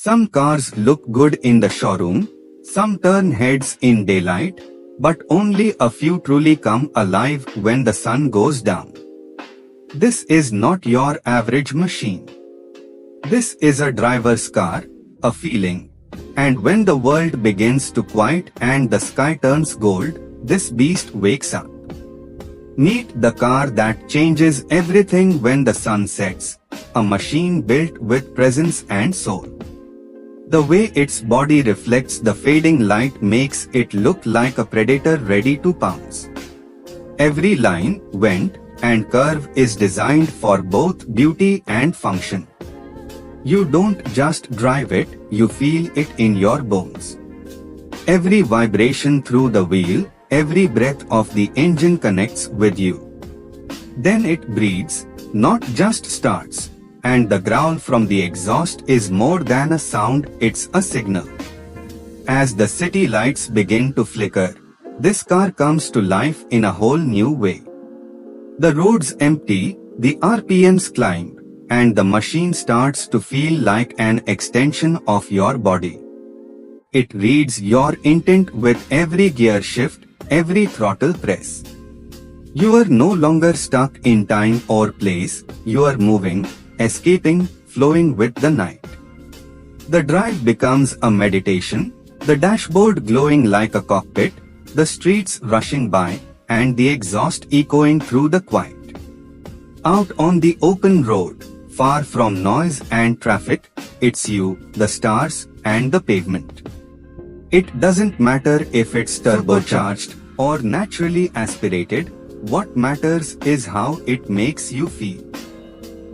Some cars look good in the showroom, some turn heads in daylight, but only a few truly come alive when the sun goes down. This is not your average machine. This is a driver's car, a feeling. And when the world begins to quiet and the sky turns gold, this beast wakes up. Meet the car that changes everything when the sun sets, a machine built with presence and soul. The way its body reflects the fading light makes it look like a predator ready to pounce. Every line, bend, and curve is designed for both beauty and function. You don't just drive it, you feel it in your bones. Every vibration through the wheel, every breath of the engine connects with you. Then it breathes, not just starts. And the growl from the exhaust is more than a sound, it's a signal. As the city lights begin to flicker, this car comes to life in a whole new way. The roads empty, the RPMs climb, and the machine starts to feel like an extension of your body. It reads your intent with every gear shift, every throttle press. You are no longer stuck in time or place, you are moving, escaping, flowing with the night. The drive becomes a meditation, the dashboard glowing like a cockpit, the streets rushing by, and the exhaust echoing through the quiet. Out on the open road, far from noise and traffic, it's you, the stars, and the pavement. It doesn't matter if it's turbocharged or naturally aspirated, what matters is how it makes you feel.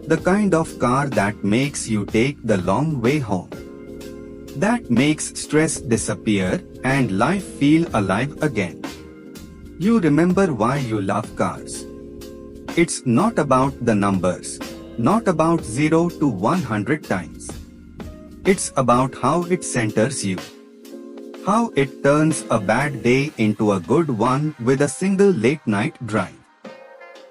The kind of car that makes you take the long way home. That makes stress disappear and life feel alive again. You remember why you love cars. It's not about the numbers, not about 0 to 100 times. It's about how it centers you. How it turns a bad day into a good one with a single late night drive.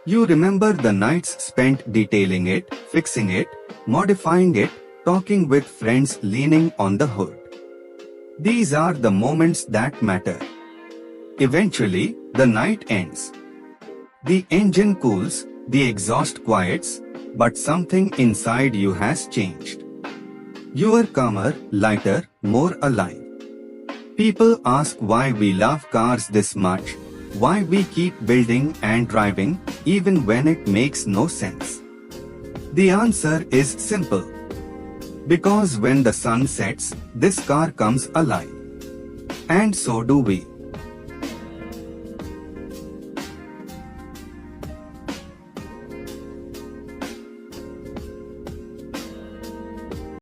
You remember the nights spent detailing it, fixing it, modifying it, talking with friends leaning on the hood. These are the moments that matter. Eventually, the night ends. The engine cools, the exhaust quiets, but something inside you has changed. You are calmer, lighter, more alive. People ask why we love cars this much, why we keep building and driving, even when it makes no sense. The answer is simple. Because when the sun sets, this car comes alive. And so do we.